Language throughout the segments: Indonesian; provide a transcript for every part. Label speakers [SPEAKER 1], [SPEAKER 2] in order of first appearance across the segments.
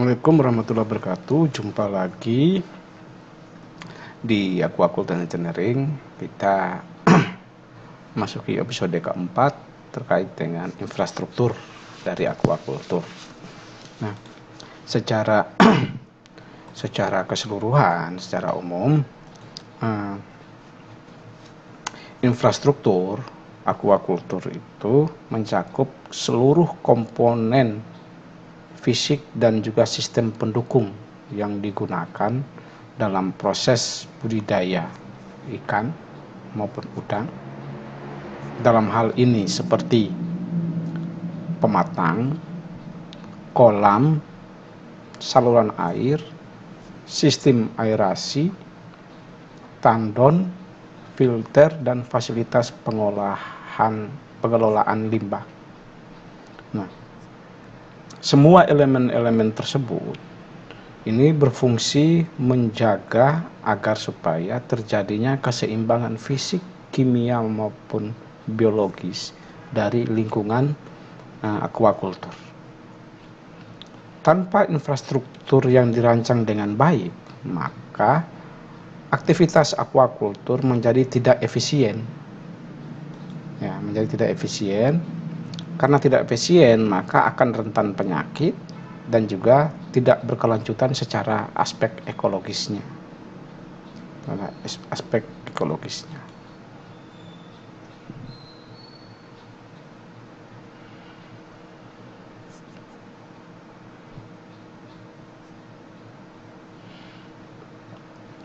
[SPEAKER 1] Assalamualaikum warahmatullahi wabarakatuh. Jumpa lagi di Aquaculture Engineering. Kita masuki episode keempat terkait dengan infrastruktur dari aquaculture. Nah, secara keseluruhan, secara umum, infrastruktur aquaculture itu mencakup seluruh komponen fisik dan juga sistem pendukung yang digunakan dalam proses budidaya ikan maupun udang. Dalam hal ini seperti pematang, kolam, saluran air, sistem aerasi, tandon, filter, dan fasilitas pengelolaan limbah. Nah, semua elemen-elemen tersebut ini berfungsi menjaga agar supaya terjadinya keseimbangan fisik, kimia maupun biologis dari lingkungan aquaculture. Tanpa infrastruktur yang dirancang dengan baik, maka aktivitas aquaculture menjadi tidak efisien. Karena tidak efisien, maka akan rentan penyakit dan juga tidak berkelanjutan secara aspek ekologisnya.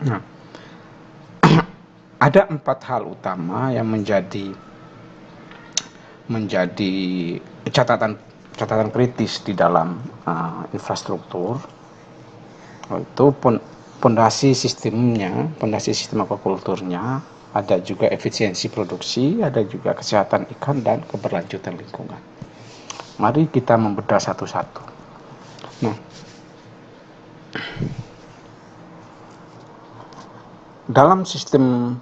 [SPEAKER 1] Nah, ada 4 hal utama yang menjadi catatan kritis di dalam infrastruktur, yaitu pondasi sistem aquaculturnya, ada juga efisiensi produksi, ada juga kesehatan ikan dan keberlanjutan lingkungan. Mari kita membedah satu-satu. Nah, dalam sistem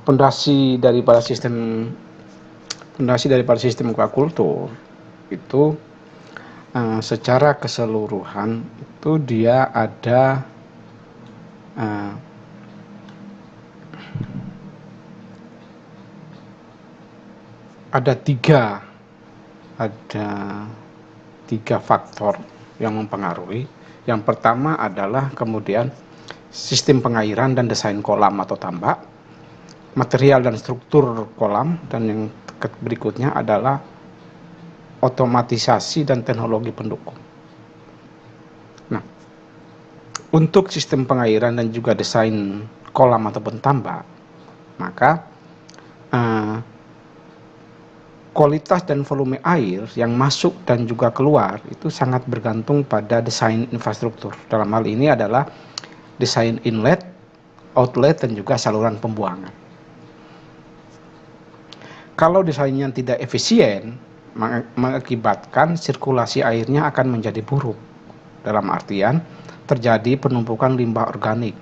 [SPEAKER 1] pondasi daripada sistem aquaculture itu secara keseluruhan itu dia ada tiga faktor yang mempengaruhi. Yang pertama adalah kemudian sistem pengairan dan desain kolam atau tambak, material dan struktur kolam, dan yang berikutnya adalah otomatisasi dan teknologi pendukung. Nah, untuk sistem pengairan dan juga desain kolam ataupun tambak, maka kualitas dan volume air yang masuk dan juga keluar itu sangat bergantung pada desain infrastruktur. Dalam hal ini adalah desain inlet, outlet, dan juga saluran pembuangan. Kalau desainnya tidak efisien, mengakibatkan sirkulasi airnya akan menjadi buruk. Dalam artian, terjadi penumpukan limbah organik,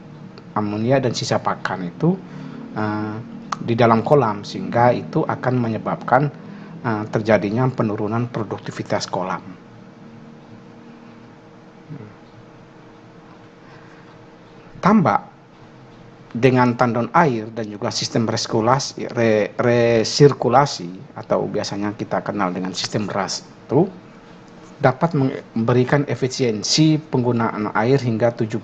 [SPEAKER 1] amonia, dan sisa pakan itu di dalam kolam, sehingga itu akan menyebabkan terjadinya penurunan produktivitas kolam. Tambak dengan tandon air dan juga sistem resirkulasi atau biasanya kita kenal dengan sistem RAS itu dapat memberikan efisiensi penggunaan air hingga 70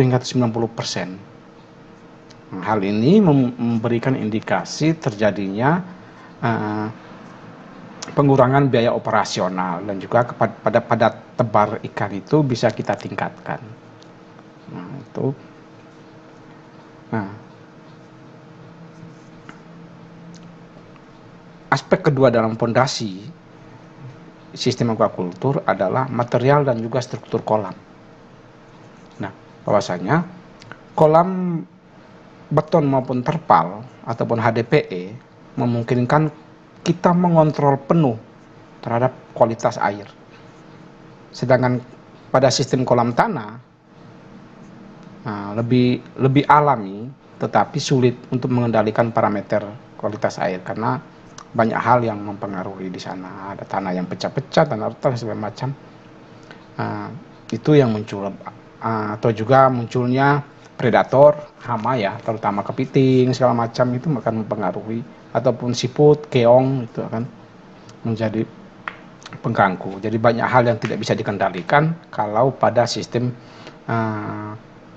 [SPEAKER 1] hingga 90%. Hal ini memberikan indikasi terjadinya pengurangan biaya operasional dan juga pada tebar ikan itu bisa kita tingkatkan. Aspek kedua dalam pondasi sistem aquaculture adalah material dan juga struktur kolam. Nah, bahwasanya kolam beton maupun terpal ataupun HDPE memungkinkan kita mengontrol penuh terhadap kualitas air. Sedangkan pada sistem kolam tanah lebih alami, tetapi sulit untuk mengendalikan parameter kualitas air karena banyak hal yang mempengaruhi di sana. Ada tanah yang pecah-pecah, tanah retak segala macam. Itu yang muncul, atau juga munculnya predator, hama ya, terutama kepiting segala macam itu akan mempengaruhi, ataupun siput, keong itu akan menjadi pengganggu. Jadi banyak hal yang tidak bisa dikendalikan kalau pada sistem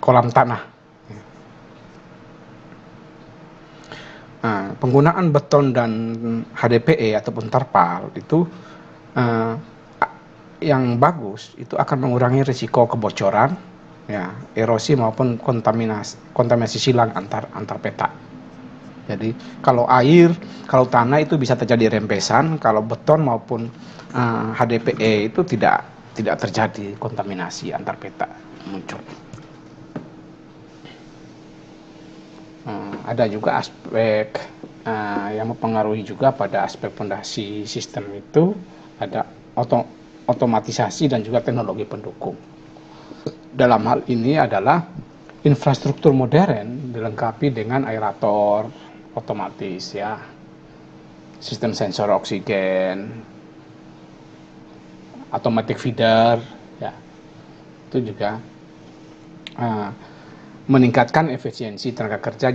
[SPEAKER 1] kolam tanah. Penggunaan beton dan HDPE ataupun terpal itu yang bagus itu akan mengurangi risiko kebocoran, ya, erosi maupun kontaminasi silang antar petak. Jadi kalau air, kalau tanah itu bisa terjadi rembesan, kalau beton maupun HDPE itu tidak terjadi kontaminasi antar petak muncul. Ada juga aspek yang mempengaruhi juga pada aspek fondasi sistem itu, ada otomatisasi dan juga teknologi pendukung. Dalam hal ini adalah infrastruktur modern dilengkapi dengan aerator otomatis, ya, sistem sensor oksigen, automatic feeder, ya, itu juga meningkatkan efisiensi tenaga kerja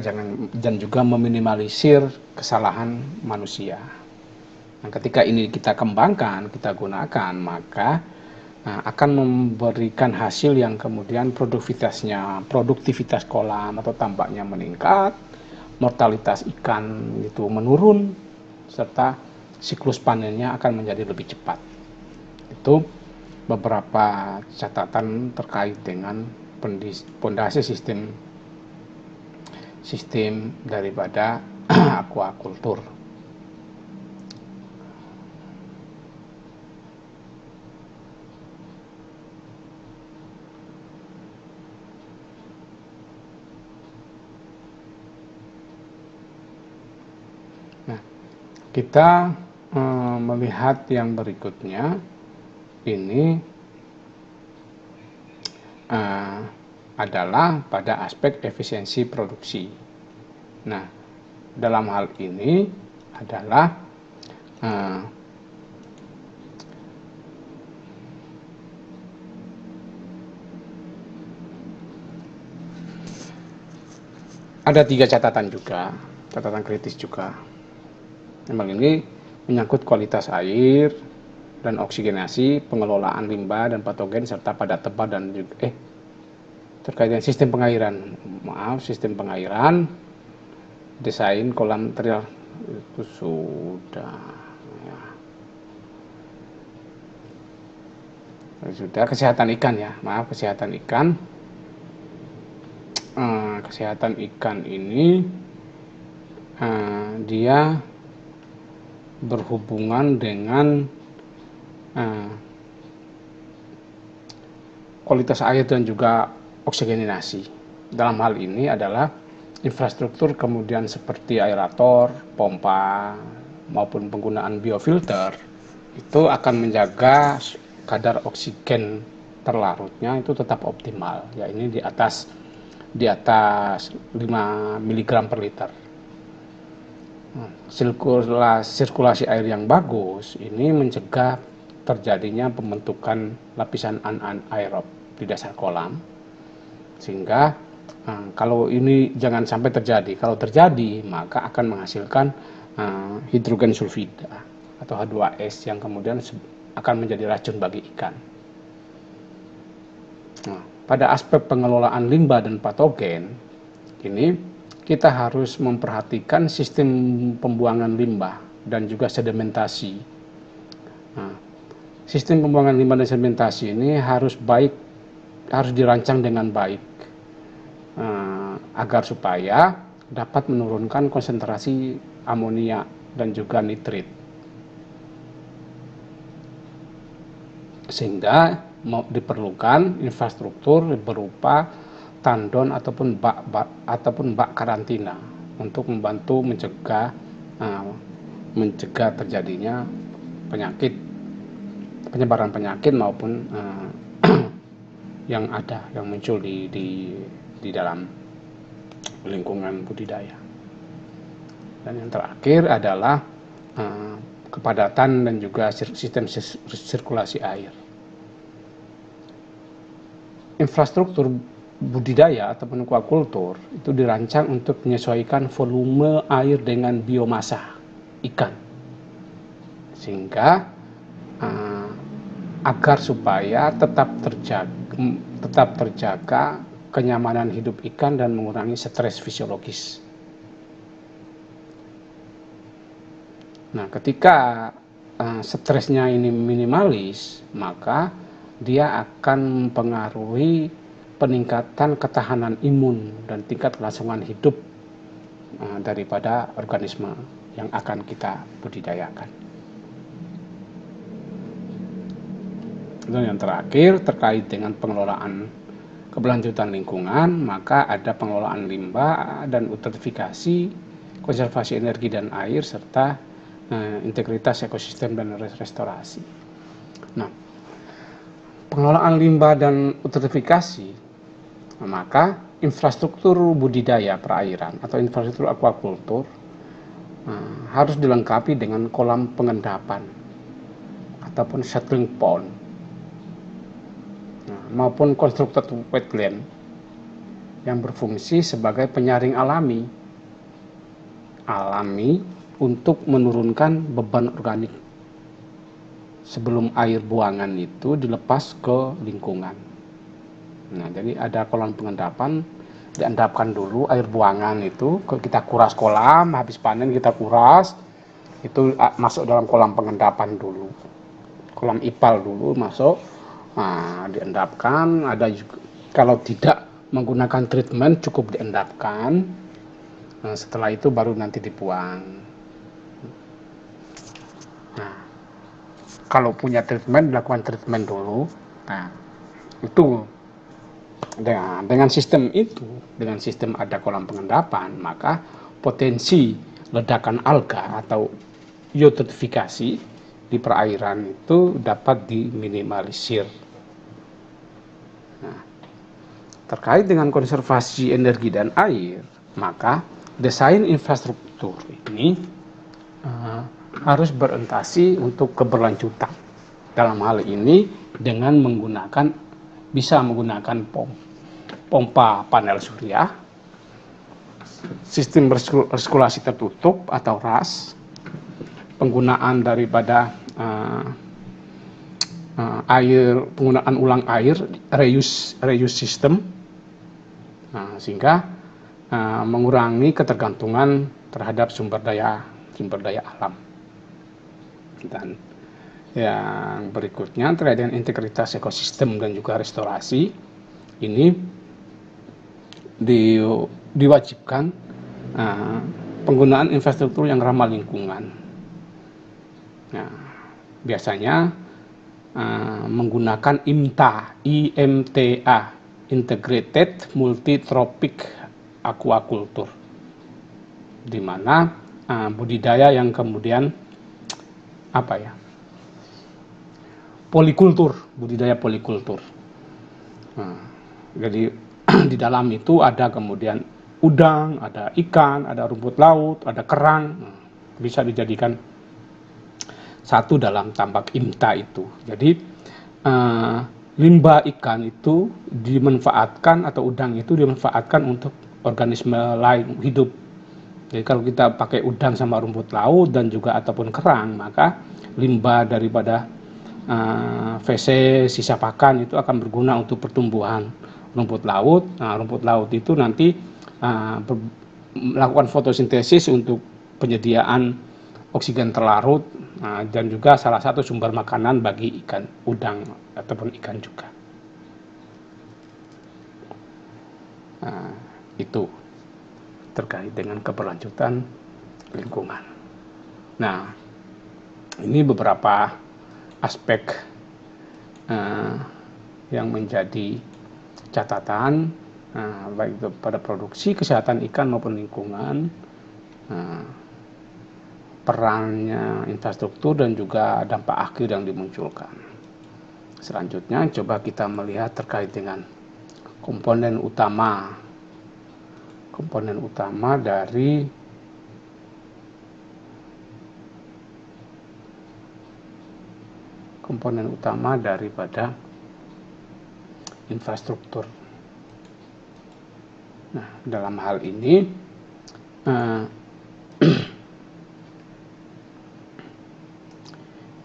[SPEAKER 1] dan juga meminimalisir kesalahan manusia. Nah, ketika ini kita kembangkan, kita gunakan, maka akan memberikan hasil yang kemudian produktivitas kolam atau tambaknya meningkat, mortalitas ikan itu menurun, serta siklus panennya akan menjadi lebih cepat. Itu beberapa catatan terkait dengan fondasi sistem daripada aquaculture. Nah, kita melihat yang berikutnya ini adalah pada aspek efisiensi produksi. Nah, dalam hal ini adalah ada 3 catatan juga, catatan kritis juga. Memang ini menyangkut kualitas air dan oksigenasi, pengelolaan limbah dan patogen, serta pada tebal dan juga terkait dengan sistem pengairan. Sistem pengairan, desain kolam trial itu sudah, ya. Sudah kesehatan ikan, ya, kesehatan ikan. Kesehatan ikan ini dia berhubungan dengan kualitas air dan juga oksigenasi. Dalam hal ini adalah infrastruktur kemudian seperti aerator, pompa, maupun penggunaan biofilter itu akan menjaga kadar oksigen terlarutnya itu tetap optimal, ya, ini di atas 5 mg per liter. Sirkulasi air yang bagus ini mencegah terjadinya pembentukan lapisan anaerob di dasar kolam, sehingga kalau ini jangan sampai terjadi. Kalau terjadi, maka akan menghasilkan hidrogen sulfida atau H2S yang kemudian akan menjadi racun bagi ikan. Nah, pada aspek pengelolaan limbah dan patogen ini kita harus memperhatikan sistem pembuangan limbah dan juga sedimentasi. Nah, sistem pembuangan limbah dan sedimentasi ini harus dirancang dengan baik agar supaya dapat menurunkan konsentrasi amonia dan juga nitrit, sehingga diperlukan infrastruktur berupa tandon ataupun bak karantina untuk membantu mencegah terjadinya penyebaran penyakit maupun yang muncul di dalam lingkungan budidaya. Dan yang terakhir adalah kepadatan dan juga sistem sirkulasi air. Infrastruktur budidaya ataupun aquacultur itu dirancang untuk menyesuaikan volume air dengan biomasa ikan, sehingga agar supaya tetap terjaga kenyamanan hidup ikan dan mengurangi stres fisiologis. Nah, ketika stresnya ini minimalis, maka dia akan mempengaruhi peningkatan ketahanan imun dan tingkat kelangsungan hidup daripada organisme yang akan kita budidayakan. Dan yang terakhir, terkait dengan pengelolaan keberlanjutan lingkungan, maka ada pengelolaan limbah dan eutrofifikasi, konservasi energi dan air, serta integritas ekosistem dan restorasi. Nah, pengelolaan limbah dan eutrofifikasi, maka infrastruktur budidaya perairan atau infrastruktur aquacultur harus dilengkapi dengan kolam pengendapan ataupun settling pond, maupun constructed wetland yang berfungsi sebagai penyaring alami untuk menurunkan beban organik sebelum air buangan itu dilepas ke lingkungan. Nah, jadi ada kolam pengendapan, diendapkan dulu air buangan itu, kita kuras kolam, habis panen kita kuras, itu masuk dalam kolam pengendapan dulu, kolam ipal dulu masuk, diendapkan. Ada juga kalau tidak menggunakan treatment cukup diendapkan, setelah itu baru nanti dibuang. Nah, kalau punya treatment, dilakukan treatment dulu. Nah, itu dengan sistem itu, dengan sistem ada kolam pengendapan, maka potensi ledakan alga atau eutrofifikasi di perairan itu dapat diminimalisir. Nah, terkait dengan konservasi energi dan air, maka desain infrastruktur ini harus berorientasi untuk keberlanjutan. Dalam hal ini dengan bisa menggunakan pompa panel surya, sistem resirkulasi tertutup atau RAS, penggunaan daripada penggunaan ulang air, reuse system, sehingga mengurangi ketergantungan terhadap sumber daya alam. Dan yang berikutnya terkait dengan integritas ekosistem dan juga restorasi, ini diwajibkan penggunaan infrastruktur yang ramah lingkungan. Nah, biasanya menggunakan IMTA, Integrated Multi-Trophic Aquaculture, di mana budidaya yang kemudian budidaya polikultur. Jadi di dalam itu ada kemudian udang, ada ikan, ada rumput laut, ada kerang, bisa dijadikan satu dalam tambak IMTA itu. Jadi limbah ikan itu dimanfaatkan, atau udang itu dimanfaatkan untuk organisme lain hidup. Jadi kalau kita pakai udang sama rumput laut dan juga ataupun kerang, maka limbah daripada feses, sisa pakan itu akan berguna untuk pertumbuhan rumput laut. Nah, rumput laut itu nanti melakukan fotosintesis untuk penyediaan oksigen terlarut, dan juga salah satu sumber makanan bagi ikan, udang ataupun ikan juga. Itu terkait dengan keberlanjutan lingkungan. Nah, ini beberapa aspek yang menjadi catatan, baik itu pada produksi, kesehatan ikan maupun lingkungan, perannya infrastruktur dan juga dampak akhir yang dimunculkan. Selanjutnya coba kita melihat terkait dengan komponen utama dari komponen utama daripada infrastruktur. Nah, dalam hal ini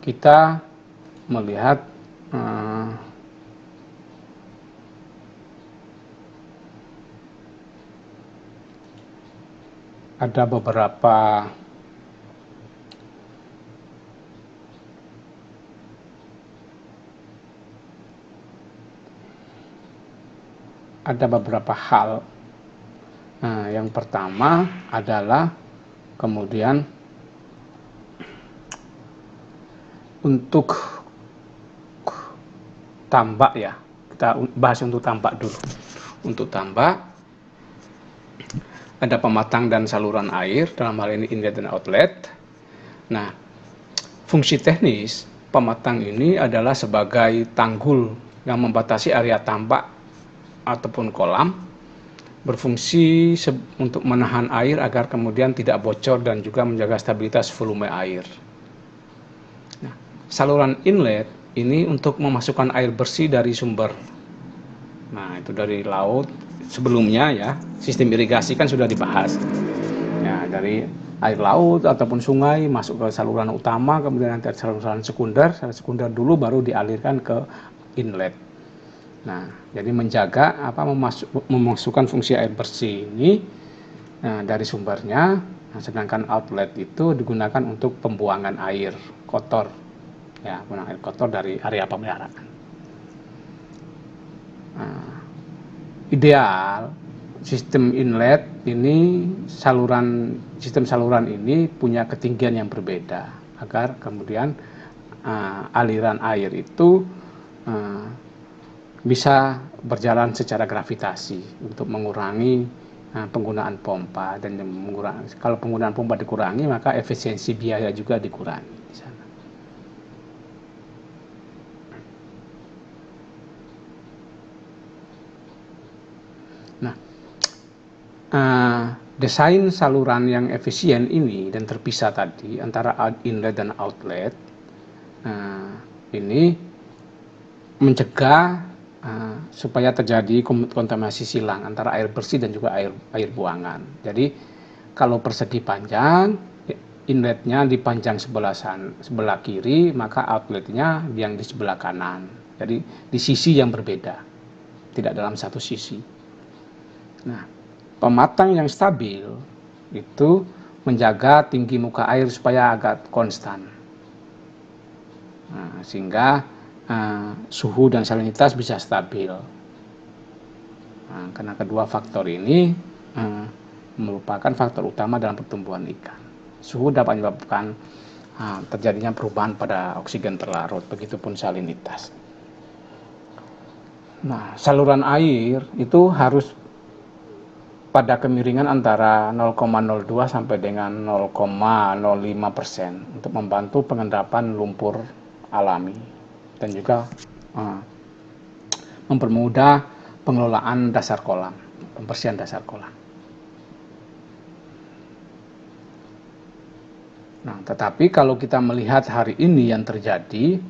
[SPEAKER 1] kita melihat ada beberapa hal. Nah, yang pertama adalah kemudian untuk tambak ya, kita bahas untuk tambak dulu. Untuk tambak ada pematang dan saluran air, dalam hal ini inlet dan outlet. Nah, fungsi teknis pematang ini adalah sebagai tanggul yang membatasi area tambak ataupun kolam, berfungsi untuk menahan air agar kemudian tidak bocor dan juga menjaga stabilitas volume air. Nah, saluran inlet ini untuk memasukkan air bersih dari sumber. Nah, itu dari laut. Sebelumnya ya, sistem irigasi kan sudah dibahas. Ya, dari air laut ataupun sungai masuk ke saluran utama, kemudian nanti saluran sekunder dulu baru dialirkan ke inlet. Nah, jadi menjaga memasukkan fungsi air bersih ini dari sumbernya. Nah, sedangkan outlet itu digunakan untuk pembuangan air kotor, ya, pembuangan air kotor dari area pemeliharaan. Nah, ideal sistem inlet ini sistem saluran ini punya ketinggian yang berbeda agar kemudian aliran air itu bisa berjalan secara gravitasi untuk mengurangi penggunaan pompa, dan kalau penggunaan pompa dikurangi maka efisiensi biaya juga dikurangi di sana. Nah, desain saluran yang efisien ini dan terpisah tadi antara inlet dan outlet ini mencegah supaya terjadi kontaminasi silang antara air bersih dan juga air buangan. Jadi kalau persegi panjang, inletnya dipanjang sebelah kiri, maka outletnya yang di sebelah kanan. Jadi di sisi yang berbeda, tidak dalam satu sisi. Nah, pematang yang stabil itu menjaga tinggi muka air supaya agak konstan, sehingga suhu dan salinitas bisa stabil. Karena kedua faktor ini merupakan faktor utama dalam pertumbuhan ikan. Suhu dapat menyebabkan terjadinya perubahan pada oksigen terlarut, begitupun salinitas. Nah, saluran air itu harus pada kemiringan antara 0,02 sampai dengan 0,05% untuk membantu pengendapan lumpur alami dan juga mempermudah pengelolaan dasar kolam, pembersihan dasar kolam. Nah, tetapi kalau kita melihat hari ini yang terjadi,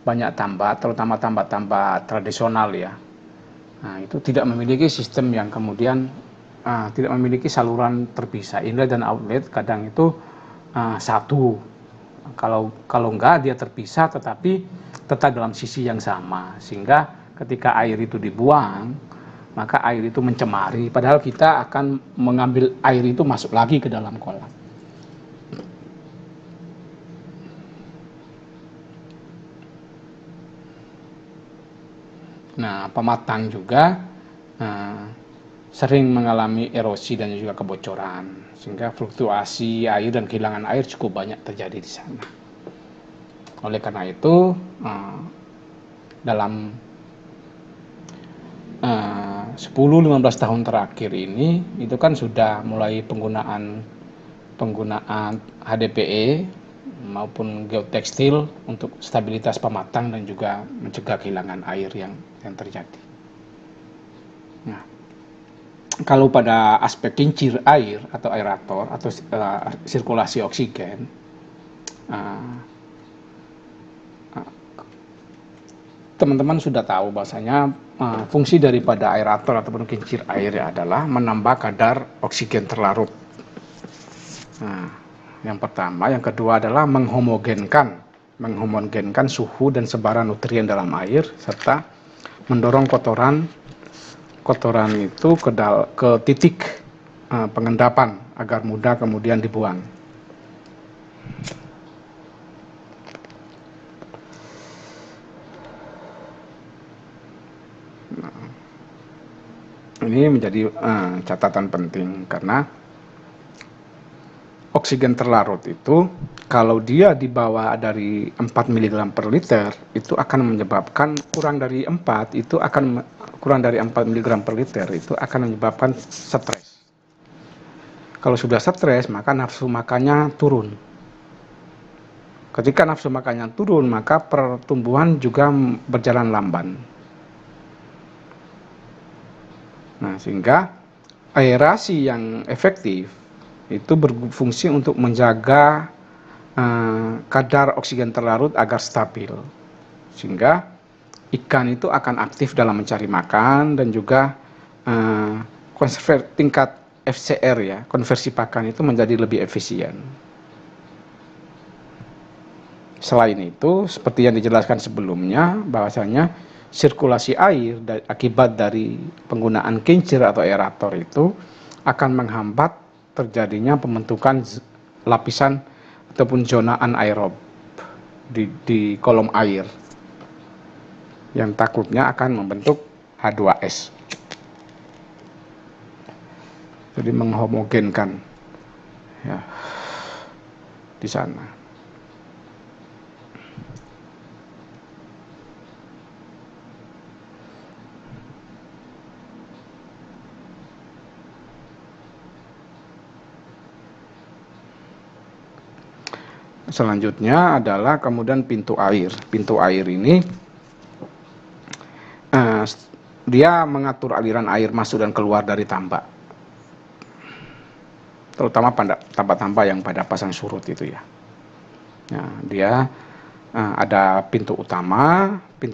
[SPEAKER 1] banyak tambak, terutama tambak-tambak tradisional ya, nah, itu tidak memiliki sistem yang kemudian tidak memiliki saluran terpisah. Inlet dan outlet kadang itu satu. Kalau enggak dia terpisah, tetapi tetap dalam sisi yang sama, sehingga ketika air itu dibuang maka air itu mencemari, padahal kita akan mengambil air itu masuk lagi ke dalam kolam. Nah, pematang juga sering mengalami erosi dan juga kebocoran, sehingga fluktuasi air dan kehilangan air cukup banyak terjadi di sana. Oleh karena itu, dalam 10-15 tahun terakhir ini itu kan sudah mulai penggunaan HDPE maupun geotekstil untuk stabilitas pematang dan juga mencegah kehilangan air yang terjadi. Nah, kalau pada aspek kincir air atau aerator atau sirkulasi oksigen, teman-teman sudah tahu bahwasanya fungsi daripada aerator ataupun kincir air adalah menambah kadar oksigen terlarut. Nah, yang pertama, yang kedua adalah menghomogenkan suhu dan sebaran nutrien dalam air serta mendorong kotoran itu ke titik pengendapan agar mudah kemudian dibuang. Ini menjadi catatan penting karena oksigen terlarut itu kalau dia di bawah dari 4 mg per liter itu akan menyebabkan kurang dari 4 mg per liter itu akan menyebabkan stres. Kalau sudah stres maka nafsu makannya turun. Ketika nafsu makannya turun maka pertumbuhan juga berjalan lamban. Nah, sehingga aerasi yang efektif itu berfungsi untuk menjaga kadar oksigen terlarut agar stabil, sehingga ikan itu akan aktif dalam mencari makan dan juga tingkat FCR ya, konversi pakan itu menjadi lebih efisien. Selain itu, seperti yang dijelaskan sebelumnya, bahwasanya sirkulasi air akibat dari penggunaan kincir atau aerator itu akan menghambat terjadinya pembentukan lapisan ataupun zona anaerob di kolom air yang takutnya akan membentuk H2S. Jadi menghomogenkan ya di sana. Selanjutnya adalah kemudian pintu air. Pintu air ini dia mengatur aliran air masuk dan keluar dari tambak, terutama pada tambak-tambak yang pada pasang surut itu ya. Nah, dia ada pintu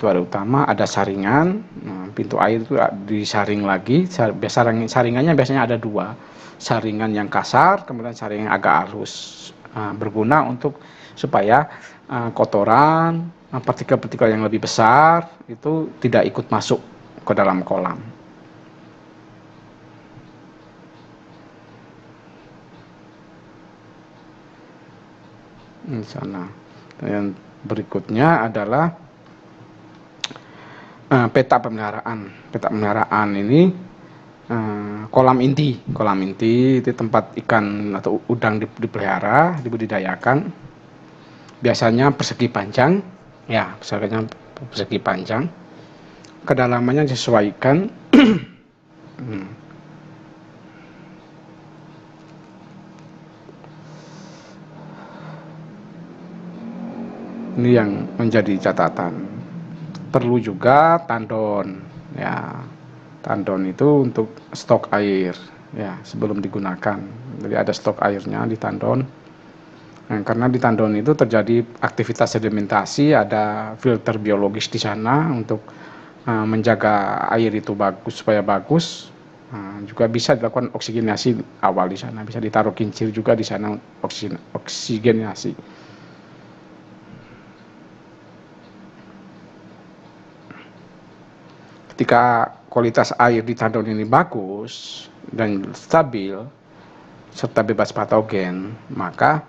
[SPEAKER 1] air utama, ada saringan. Nah, pintu air itu disaring lagi. Saringannya biasanya ada 2, saringan yang kasar, kemudian saringan yang agak halus. Berguna untuk supaya kotoran, partikel-partikel yang lebih besar itu tidak ikut masuk ke dalam kolam. Di sana. Yang berikutnya adalah peta pemeliharaan. Peta pemeliharaan ini kolam inti itu tempat ikan atau udang dipelihara, dibudidayakan. Biasanya persegi panjang, ya, misalnya persegi panjang. Kedalamannya disesuaikan. Ini yang menjadi catatan. Perlu juga tandon, ya. Tandon itu untuk stok air, ya, sebelum digunakan. Jadi ada stok airnya di tandon. Nah, karena di tandon itu terjadi aktivitas sedimentasi, ada filter biologis di sana untuk menjaga air itu supaya bagus. Juga bisa dilakukan oksigenasi awal di sana, bisa ditaruh kincir juga di sana oksigenasi. Ketika kualitas air di tandon ini bagus dan stabil serta bebas patogen, maka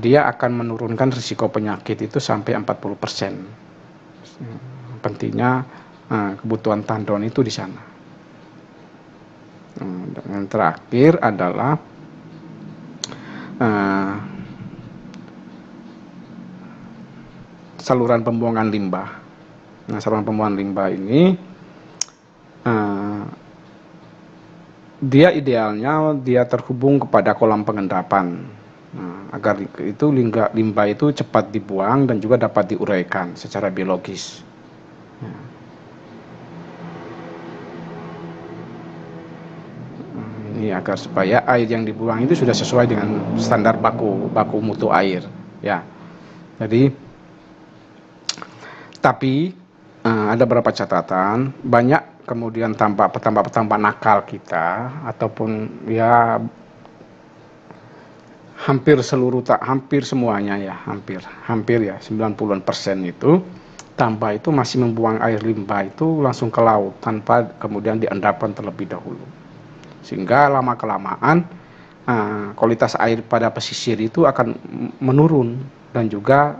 [SPEAKER 1] dia akan menurunkan risiko penyakit itu sampai 40%. Pentingnya kebutuhan tandon itu di sana. Dan yang terakhir adalah saluran pembuangan limbah. Nah, saluran pembuangan limbah ini dia idealnya dia terhubung kepada kolam pengendapan, agar itu limbah itu cepat dibuang dan juga dapat diuraikan secara biologis. Ini agar supaya air yang dibuang itu sudah sesuai dengan standar baku mutu air, ya. Jadi tapi ada beberapa catatan, banyak kemudian tambah nakal kita, ataupun ya hampir semuanya ya, hampir ya 90% itu tambah itu masih membuang air limbah itu langsung ke laut tanpa kemudian diendapkan terlebih dahulu, sehingga lama kelamaan kualitas air pada pesisir itu akan menurun, dan juga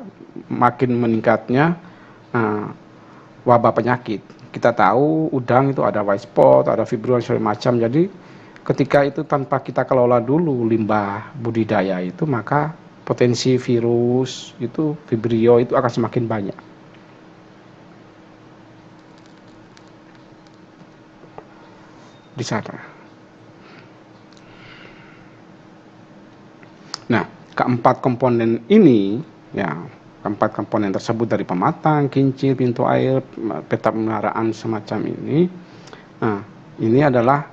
[SPEAKER 1] makin meningkatnya wabah penyakit. Kita tahu udang itu ada white spot, ada vibrio segala macam. Jadi ketika itu tanpa kita kelola dulu limbah budidaya itu, maka potensi virus itu, vibrio itu akan semakin banyak di sana. Nah, keempat komponen ini ya, keempat komponen tersebut dari pematang, kincir, pintu air, peta pemeliharaan semacam ini. Nah, ini adalah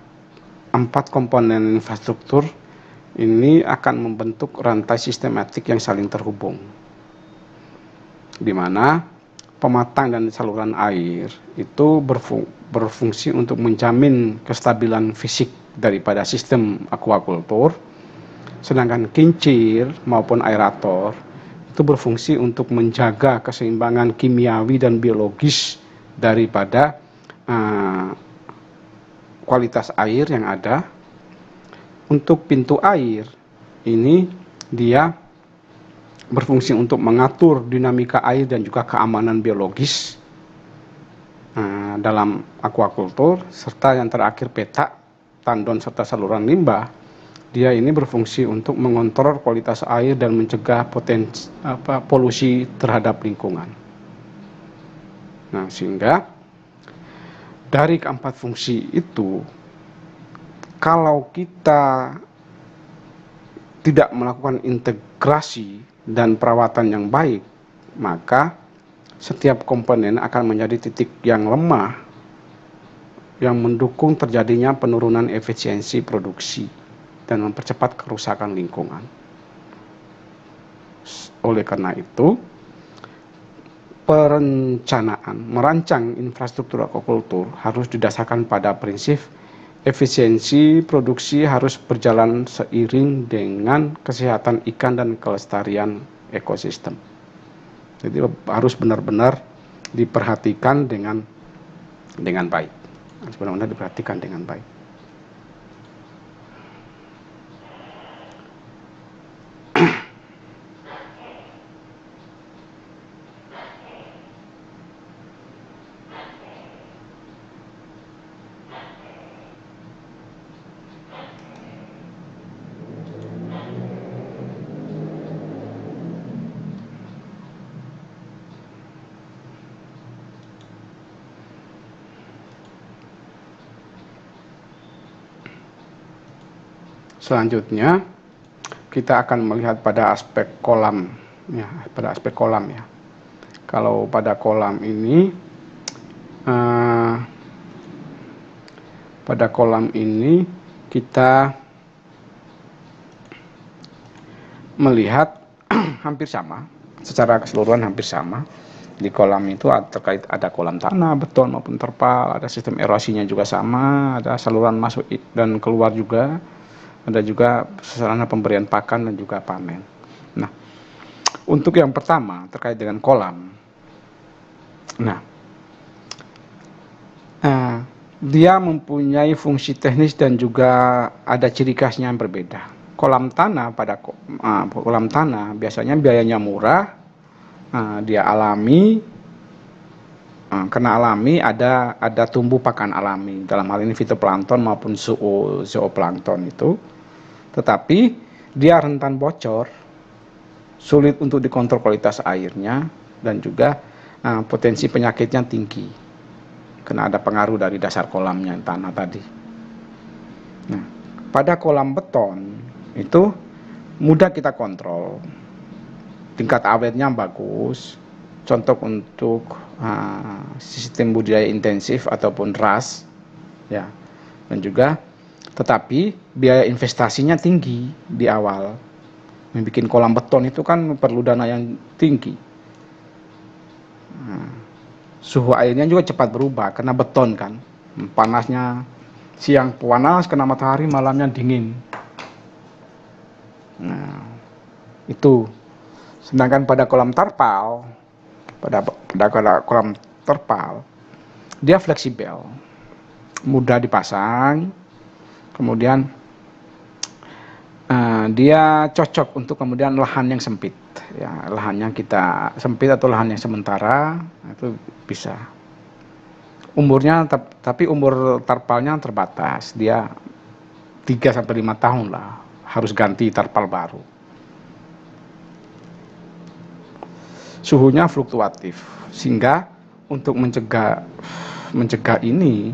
[SPEAKER 1] 4 komponen infrastruktur ini akan membentuk rantai sistematik yang saling terhubung, di mana pematang dan saluran air itu berfungsi untuk menjamin kestabilan fisik daripada sistem aquaculture, sedangkan kincir maupun aerator itu berfungsi untuk menjaga keseimbangan kimiawi dan biologis daripada kualitas air yang ada. Untuk pintu air ini dia berfungsi untuk mengatur dinamika air dan juga keamanan biologis dalam aquaculture, serta yang terakhir petak, tandon serta saluran limbah. Dia ini berfungsi untuk mengontrol kualitas air dan mencegah polusi terhadap lingkungan. Nah, sehingga dari keempat fungsi itu, kalau kita tidak melakukan integrasi dan perawatan yang baik, maka setiap komponen akan menjadi titik yang lemah yang mendukung terjadinya penurunan efisiensi produksi dan mempercepat kerusakan lingkungan. Oleh karena itu, merancang infrastruktur aquaculture harus didasarkan pada prinsip efisiensi produksi harus berjalan seiring dengan kesehatan ikan dan kelestarian ekosistem. Jadi harus benar-benar diperhatikan dengan baik. Harus benar-benar diperhatikan dengan baik. Selanjutnya kita akan melihat pada aspek kolam ya, Kalau pada kolam ini kita melihat hampir sama, secara keseluruhan hampir sama. Di kolam itu terkait ada kolam tanah, beton maupun terpal, ada sistem erosinya juga sama, ada saluran masuk dan keluar juga, ada juga sarana pemberian pakan dan juga panen. Nah, untuk yang pertama terkait dengan kolam, dia mempunyai fungsi teknis dan juga ada ciri khasnya yang berbeda. Kolam tanah biasanya biayanya murah, dia alami, karena alami ada tumbuh pakan alami, dalam hal ini fitoplankton maupun zooplankton itu. Tetapi dia rentan bocor, sulit untuk dikontrol kualitas airnya, dan juga potensi penyakitnya tinggi karena ada pengaruh dari dasar kolamnya tanah tadi. Nah, pada kolam beton itu mudah kita kontrol, tingkat awetnya bagus, contoh untuk sistem budidaya intensif ataupun RAS ya, dan juga tetapi biaya investasinya tinggi di awal. Membikin kolam beton itu kan perlu dana yang tinggi. Suhu airnya juga cepat berubah karena beton kan. Panasnya siang panas, kena matahari, malamnya dingin. Nah, itu. Sedangkan pada kolam terpal, pada kolam terpal, dia fleksibel, mudah dipasang, kemudian dia cocok untuk kemudian lahan yang sempit, ya, lahannya kita sempit atau lahan yang sementara itu bisa. Umurnya tapi umur terpalnya terbatas, dia 3 sampai 5 tahun lah, harus ganti terpal baru. Suhunya fluktuatif, sehingga untuk mencegah ini,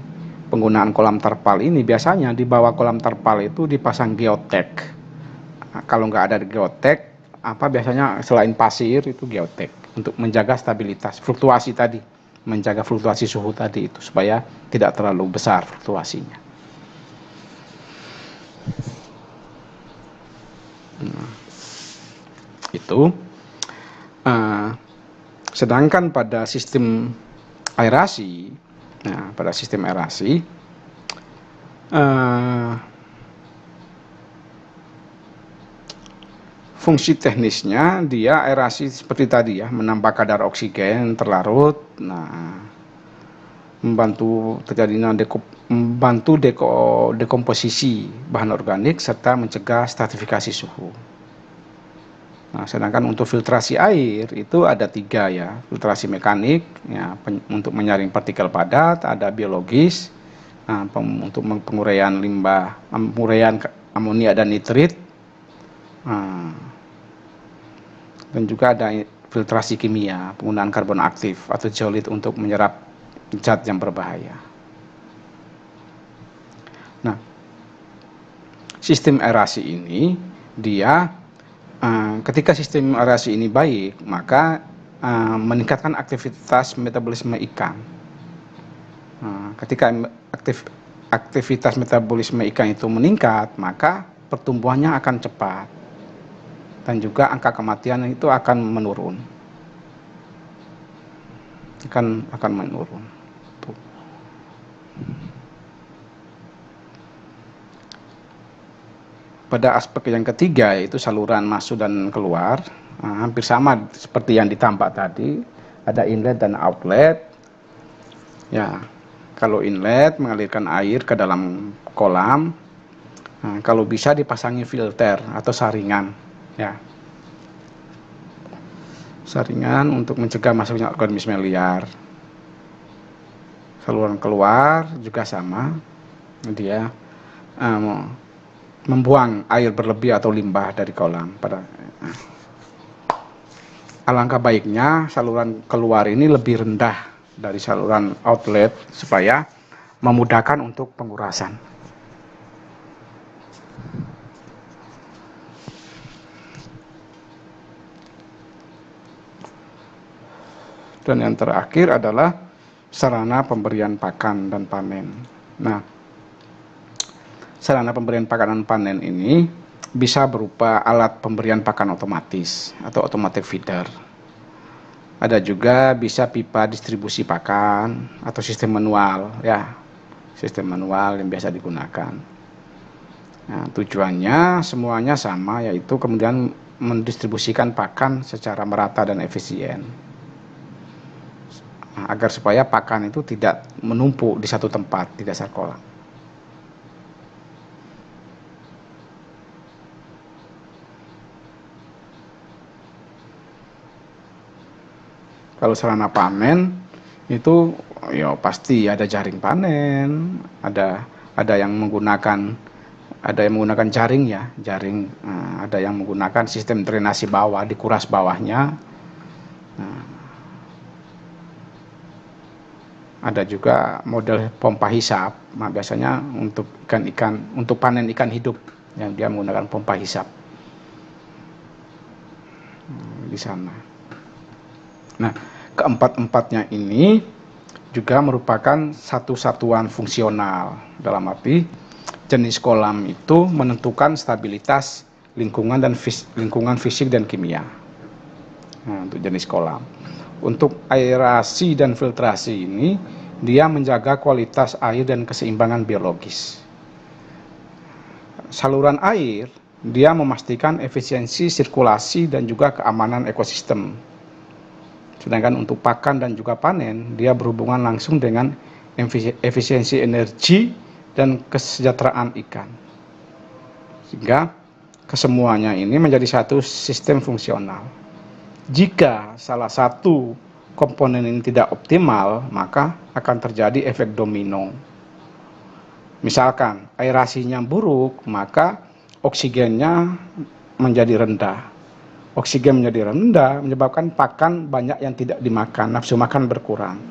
[SPEAKER 1] penggunaan kolam terpal ini biasanya di bawah kolam terpal itu dipasang geotek. Nah, kalau nggak ada geotek, biasanya selain pasir itu geotek untuk menjaga stabilitas fluktuasi tadi, menjaga fluktuasi suhu tadi itu supaya tidak terlalu besar fluktuasinya. Itu. Sedangkan pada sistem aerasi, fungsi teknisnya dia aerasi seperti tadi ya, menambah kadar oksigen terlarut, membantu terjadinya dekomposisi bahan organik serta mencegah stratifikasi suhu. Nah, sedangkan untuk filtrasi air itu ada 3 ya, filtrasi mekanik ya, untuk menyaring partikel padat, ada biologis, untuk penguraian limbah, penguraian amonia dan nitrit, dan juga ada filtrasi kimia, penggunaan karbon aktif atau zeolit untuk menyerap zat yang berbahaya. Nah, sistem aerasi ini dia ketika sistem aerasi ini baik, maka meningkatkan aktivitas metabolisme ikan. Ketika aktivitas metabolisme ikan itu meningkat, maka pertumbuhannya akan cepat dan juga angka kematian itu akan menurun. Akan menurun. Tuh. Pada aspek yang ketiga, yaitu saluran masuk dan keluar, hampir sama seperti yang ditampak tadi, ada inlet dan outlet. Ya, kalau inlet mengalirkan air ke dalam kolam, kalau bisa dipasangi filter atau saringan, ya, saringan untuk mencegah masuknya organisme liar. Saluran keluar juga sama, dia membuang air berlebih atau limbah dari kolam. Alangkah baiknya saluran keluar ini lebih rendah dari saluran outlet supaya memudahkan untuk pengurasan. Dan yang terakhir adalah sarana pemberian pakan dan panen. Nah, sarana pemberian pakan dan panen ini bisa berupa alat pemberian pakan otomatis atau automatic feeder. Ada juga bisa pipa distribusi pakan atau sistem manual, ya, sistem manual yang biasa digunakan. Nah, tujuannya semuanya sama, yaitu kemudian mendistribusikan pakan secara merata dan efisien, agar supaya pakan itu tidak menumpuk di satu tempat di dasar kolam. Kalau sarana panen itu ya pasti ada jaring panen, ada yang menggunakan jaring ya, ada yang menggunakan sistem drainasi bawah, dikuras bawahnya. Ada juga model pompa hisap. Nah, biasanya untuk untuk panen ikan hidup yang dia menggunakan pompa hisap di sana. Nah, keempat-empatnya ini juga merupakan satu satuan fungsional, dalam arti jenis kolam itu menentukan stabilitas lingkungan dan lingkungan fisik dan kimia. untuk jenis kolam. Untuk aerasi dan filtrasi ini, dia menjaga kualitas air dan keseimbangan biologis. Saluran air, dia memastikan efisiensi sirkulasi dan juga keamanan ekosistem. Sedangkan untuk pakan dan juga panen, dia berhubungan langsung dengan efisiensi energi dan kesejahteraan ikan. Sehingga kesemuanya ini menjadi satu sistem fungsional. Jika salah satu komponen ini tidak optimal, maka akan terjadi efek domino. Misalkan aerasinya buruk, maka oksigennya menjadi rendah. Oksigen menjadi rendah menyebabkan pakan banyak yang tidak dimakan, nafsu makan berkurang.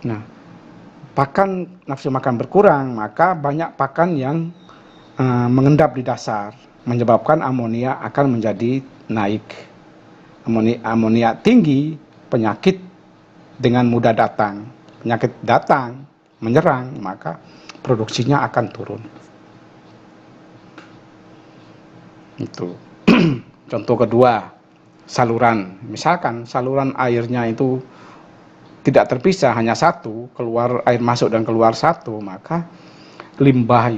[SPEAKER 1] Nah, pakan nafsu makan berkurang, maka banyak pakan yang mengendap di dasar, menyebabkan amonia akan menjadi naik. Amonia tinggi, penyakit dengan mudah datang. Penyakit datang, menyerang, maka produksinya akan turun. Itu. Contoh kedua, saluran. Misalkan saluran airnya itu tidak terpisah, hanya satu, keluar air masuk dan keluar satu, maka limbah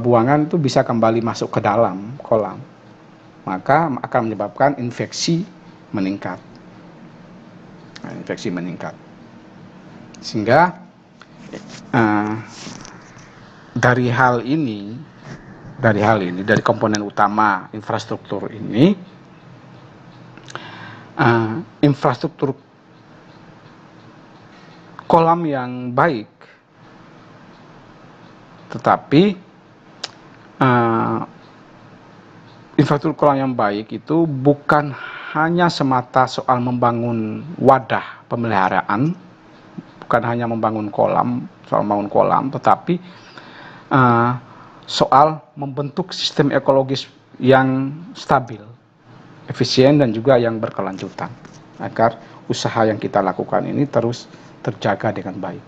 [SPEAKER 1] buangan itu bisa kembali masuk ke dalam kolam. Maka akan menyebabkan infeksi meningkat. Sehingga dari hal ini, dari komponen utama infrastruktur ini, infrastruktur kolam yang baik, tetapi infrastruktur kolam yang baik itu bukan hanya semata soal membangun wadah pemeliharaan, bukan hanya membangun kolam, tetapi soal membentuk sistem ekologis yang stabil, efisien dan juga yang berkelanjutan, agar usaha yang kita lakukan ini terus terjaga dengan baik.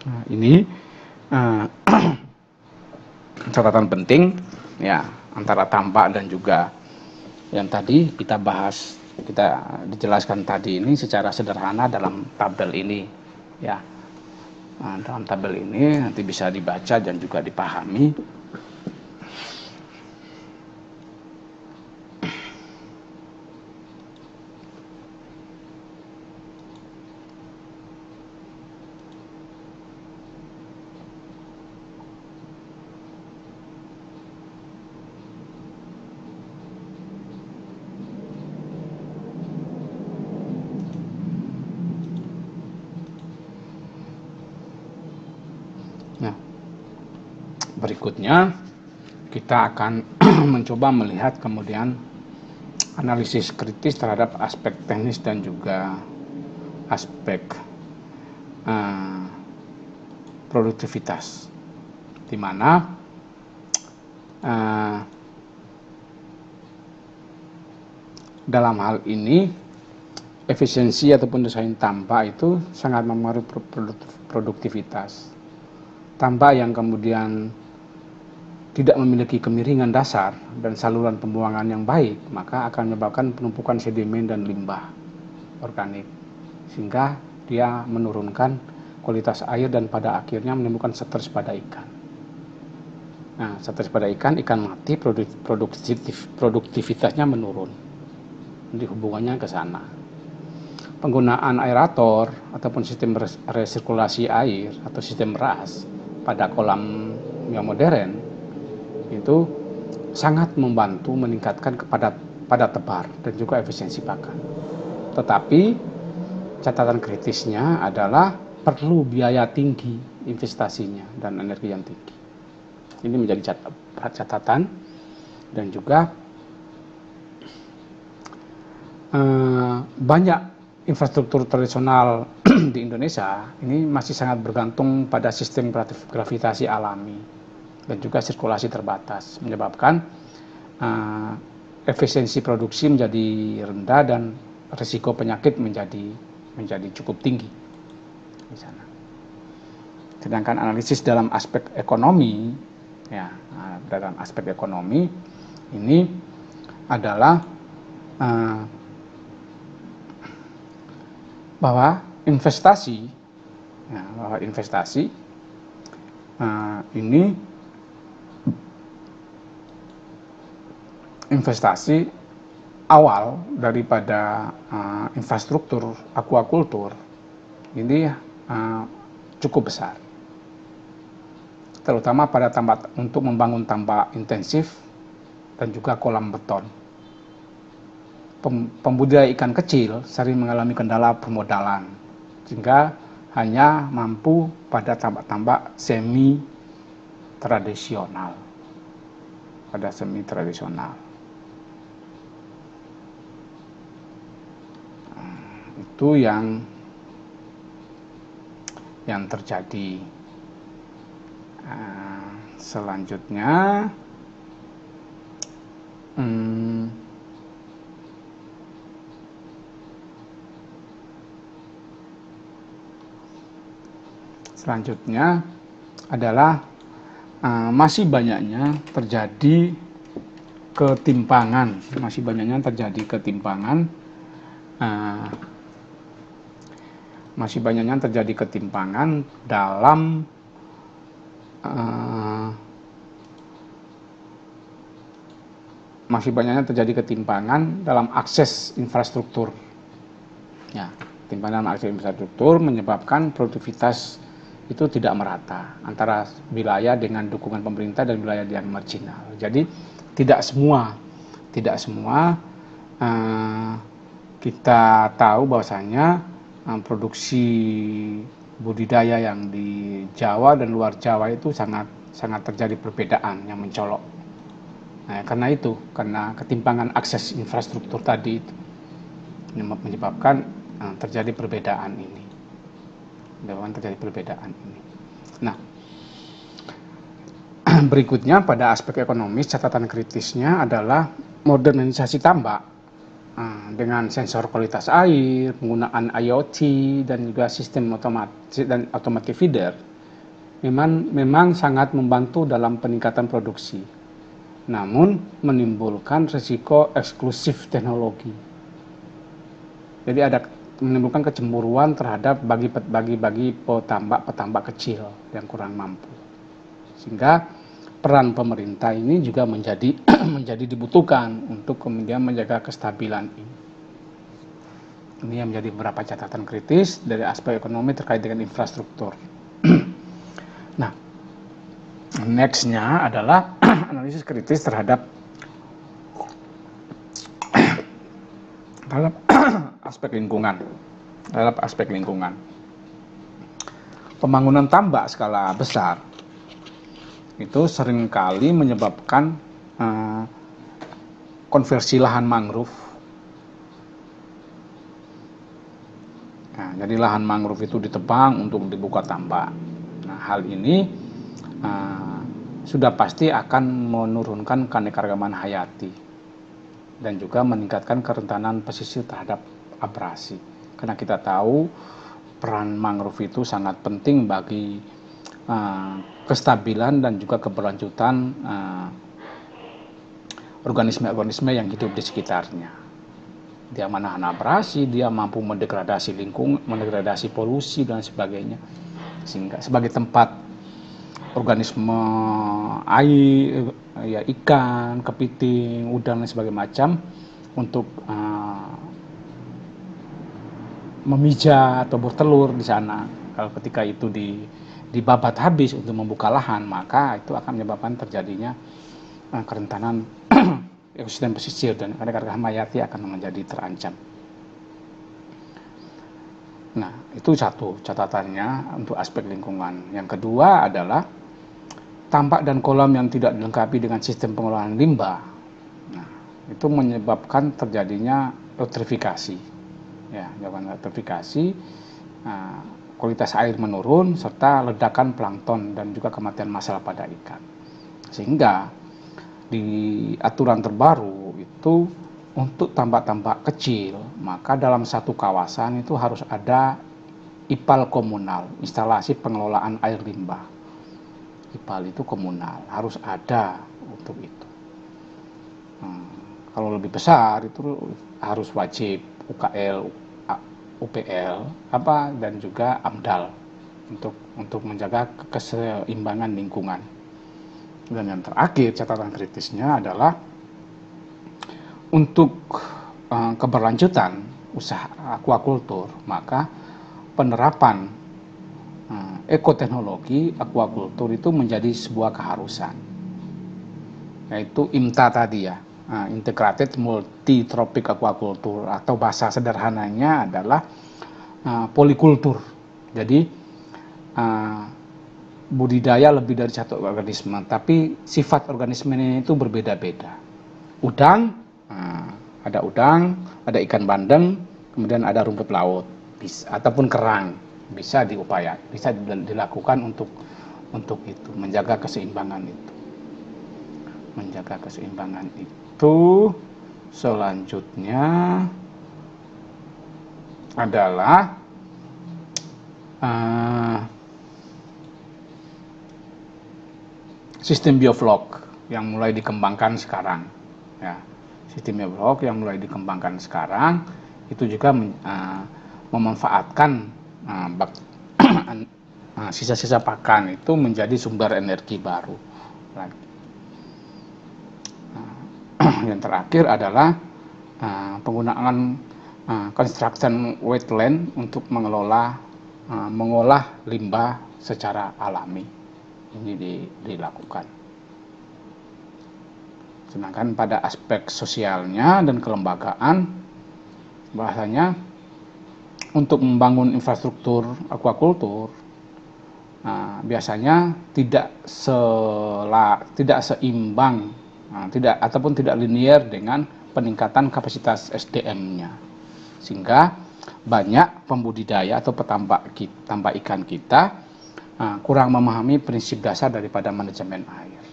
[SPEAKER 1] Nah, ini catatan penting ya, antara tambak dan juga yang tadi kita bahas, kita dijelaskan tadi ini secara sederhana dalam tabel ini ya. Nah, dalam tabel ini nanti bisa dibaca dan juga dipahami. Nah, berikutnya kita akan mencoba melihat kemudian analisis kritis terhadap aspek teknis dan juga aspek produktivitas, di mana dalam hal ini efisiensi ataupun desain tambak itu sangat mempengaruhi produktivitas. Tambak yang kemudian tidak memiliki kemiringan dasar dan saluran pembuangan yang baik, maka akan menyebabkan penumpukan sedimen dan limbah organik, sehingga dia menurunkan kualitas air dan pada akhirnya menimbulkan stres pada ikan. Nah, stres pada ikan mati, produktivitasnya menurun. Jadi hubungannya ke sana. Penggunaan aerator ataupun sistem resirkulasi air atau sistem RAS pada kolam yang modern itu sangat membantu meningkatkan padat tebar dan juga efisiensi pakan. Tetapi catatan kritisnya adalah perlu biaya tinggi investasinya dan energi yang tinggi. Ini menjadi catatan, dan juga banyak infrastruktur tradisional di Indonesia ini masih sangat bergantung pada sistem gravitasi alami dan juga sirkulasi terbatas, menyebabkan efisiensi produksi menjadi rendah dan risiko penyakit menjadi cukup tinggi di sana. Sedangkan analisis dalam aspek ekonomi, ya, dalam aspek ekonomi ini adalah bahwa investasi, ya, ini investasi awal daripada infrastruktur aquaculture ini cukup besar, terutama pada untuk membangun tambak intensif dan juga kolam beton. Pembudidaya ikan kecil sering mengalami kendala permodalan, sehingga hanya mampu pada tambak-tambak semi tradisional. Itu yang terjadi. Selanjutnya adalah masih banyaknya terjadi ketimpangan dalam akses infrastruktur. Ya, ketimpangan dalam akses infrastruktur menyebabkan produktivitas itu tidak merata antara wilayah dengan dukungan pemerintah dan wilayah yang marginal. Jadi tidak semua kita tahu bahwasanya produksi budidaya yang di Jawa dan luar Jawa itu sangat terjadi perbedaan yang mencolok. Nah, karena ketimpangan akses infrastruktur tadi itu menyebabkan terjadi perbedaan ini. Nah, berikutnya pada aspek ekonomis, catatan kritisnya adalah modernisasi tambak dengan sensor kualitas air, penggunaan IoT dan juga sistem otomatis dan automatic feeder memang sangat membantu dalam peningkatan produksi, namun menimbulkan risiko eksklusif teknologi. Jadi menimbulkan kecemburuan terhadap bagi petambak kecil yang kurang mampu, sehingga peran pemerintah ini juga menjadi dibutuhkan untuk kemudian menjaga kestabilan ini. Ini yang menjadi beberapa catatan kritis dari aspek ekonomi terkait dengan infrastruktur. Nah, nextnya adalah analisis kritis terhadap dalam aspek lingkungan. Pembangunan tambak skala besar itu seringkali menyebabkan konversi lahan mangrove. Nah, jadi lahan mangrove itu ditebang untuk dibuka tambak. Nah, hal ini sudah pasti akan menurunkan keanekaragaman hayati dan juga meningkatkan kerentanan pesisir terhadap abrasi. Karena kita tahu peran mangrove itu sangat penting bagi kestabilan dan juga keberlanjutan organisme-organisme yang hidup di sekitarnya. Dia menahan abrasi, dia mampu mendegradasi lingkungan, mendegradasi polusi dan sebagainya. Sehingga sebagai tempat organisme air, ya ikan, kepiting, udang dan sebagainya macam untuk memijat atau bertelur di sana. Kalau ketika itu dibabat habis untuk membuka lahan, maka itu akan menyebabkan terjadinya kerentanan ekosistem pesisir dan keanekaragaman hayati akan menjadi terancam. Nah, itu satu catatannya untuk aspek lingkungan. Yang kedua adalah tambak dan kolam yang tidak dilengkapi dengan sistem pengelolaan limbah. Nah, itu menyebabkan terjadinya eutrofifikasi. Ya, eutrofifikasi, kualitas air menurun serta ledakan plankton dan juga kematian massal pada ikan. Sehingga di aturan terbaru itu untuk tambak-tambak kecil, maka dalam satu kawasan itu harus ada IPAL komunal, instalasi pengelolaan air limbah. IPAL itu komunal, harus ada untuk itu. Kalau lebih besar itu harus wajib UKL, UPL, dan juga AMDAL untuk menjaga keseimbangan lingkungan. Dan yang terakhir, catatan kritisnya adalah untuk keberlanjutan usaha aquacultur, maka penerapan ekoteknologi aquacultur itu menjadi sebuah keharusan, yaitu IMTA tadi ya, Integrated Multi Tropik Aquaculture, atau bahasa sederhananya adalah polikultur. Jadi budidaya lebih dari satu organisme, tapi sifat organisme ini itu berbeda-beda. Udang, ada udang, ada ikan bandeng, kemudian ada rumput laut, ataupun kerang, bisa dilakukan untuk itu, menjaga keseimbangan itu. Selanjutnya adalah sistem bioflok yang mulai dikembangkan sekarang. Ya, sistem bioflok yang mulai dikembangkan sekarang itu juga memanfaatkan sisa-sisa pakan itu menjadi sumber energi baru. Yang terakhir adalah penggunaan construction wetland untuk mengolah limbah secara alami. Ini dilakukan. Sedangkan pada aspek sosialnya dan kelembagaan, bahasanya untuk membangun infrastruktur aquacultur biasanya tidak seimbang, ataupun tidak linear dengan peningkatan kapasitas SDM-nya, sehingga banyak pembudidaya atau petambak ikan kita kurang memahami prinsip dasar daripada manajemen air.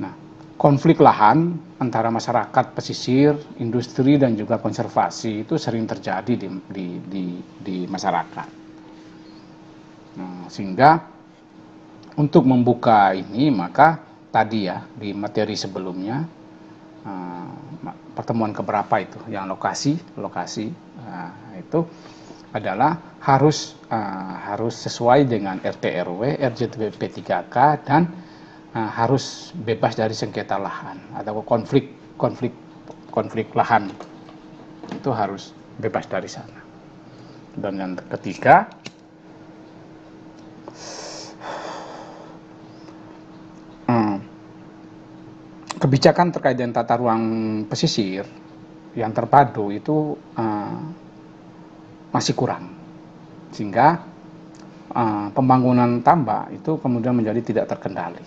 [SPEAKER 1] Nah, konflik lahan antara masyarakat pesisir, industri, dan juga konservasi itu sering terjadi di masyarakat. Nah, sehingga untuk membuka ini, maka tadi ya di materi sebelumnya, pertemuan keberapa itu yang lokasi itu adalah harus sesuai dengan RT RW, RZWP 3K, dan harus bebas dari sengketa lahan atau konflik lahan, itu harus bebas dari sana. Dan yang ketiga, kebijakan terkait dengan tata ruang pesisir yang terpadu itu masih kurang, sehingga pembangunan tambak itu kemudian menjadi tidak terkendali.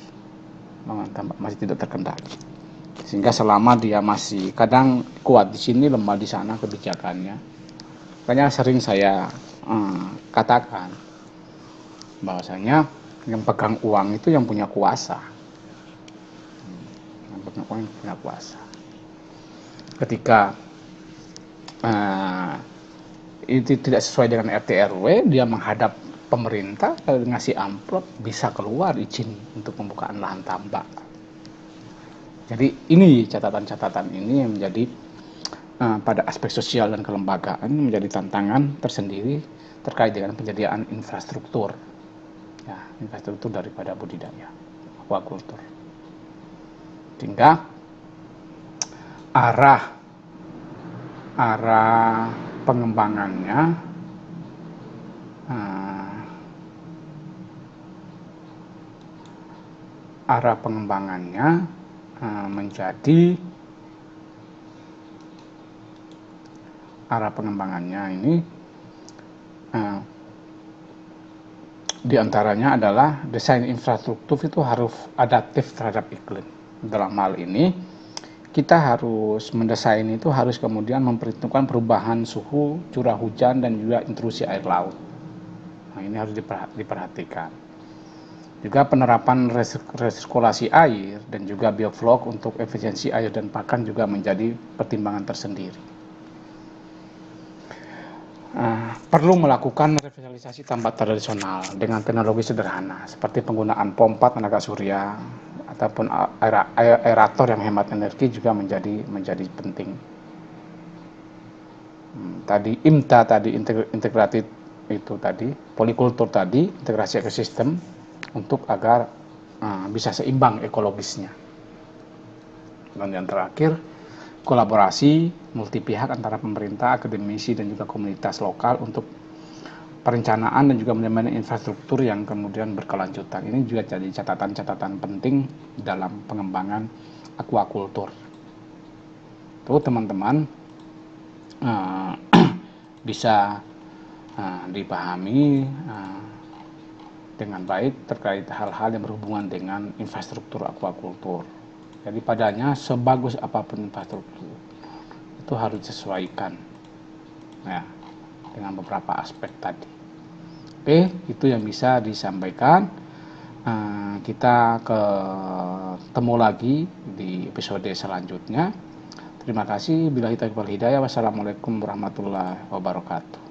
[SPEAKER 1] Sehingga selama dia masih kadang kuat di sini, lemah di sana kebijakannya. Makanya sering saya katakan bahwasanya yang pegang uang itu yang punya kuasa. Ketika itu tidak sesuai dengan RT RW, dia menghadap pemerintah, ngasih amplop, bisa keluar izin untuk pembukaan lahan tambak. Jadi ini catatan-catatan ini yang menjadi pada aspek sosial dan kelembagaan menjadi tantangan tersendiri terkait dengan penyediaan infrastruktur, ya, infrastruktur daripada budidaya aquacultur. Sehingga arah pengembangannya menjadi ini diantaranya adalah desain infrastruktur itu harus adaptif terhadap iklim. Dalam hal ini kita harus mendesain itu harus kemudian memperhitungkan perubahan suhu, curah hujan, dan juga intrusi air laut. Nah, ini harus diperhatikan. Juga penerapan resirkulasi air dan juga bioflok untuk efisiensi air dan pakan juga menjadi pertimbangan tersendiri. Perlu melakukan revitalisasi tambak tradisional dengan teknologi sederhana seperti penggunaan pompa tenaga surya ataupun aerator yang hemat energi juga menjadi penting. Tadi IMTA tadi, integrated itu tadi, polikultur tadi, integrasi ekosistem untuk agar bisa seimbang ekologisnya. Dan yang terakhir, kolaborasi multi pihak antara pemerintah, akademisi dan juga komunitas lokal untuk perencanaan dan juga manajemen infrastruktur yang kemudian berkelanjutan. Ini juga jadi catatan-catatan penting dalam pengembangan aquaculture. Tuh teman-teman bisa dipahami dengan baik terkait hal-hal yang berhubungan dengan infrastruktur aquaculture. Jadi padanya sebagus apapun infrastruktur itu harus disesuaikan ya, dengan beberapa aspek tadi. Oke, itu yang bisa disampaikan. Kita ketemu lagi di episode selanjutnya. Terima kasih. Billahi taufiq wal hidayah. Wassalamualaikum warahmatullahi wabarakatuh.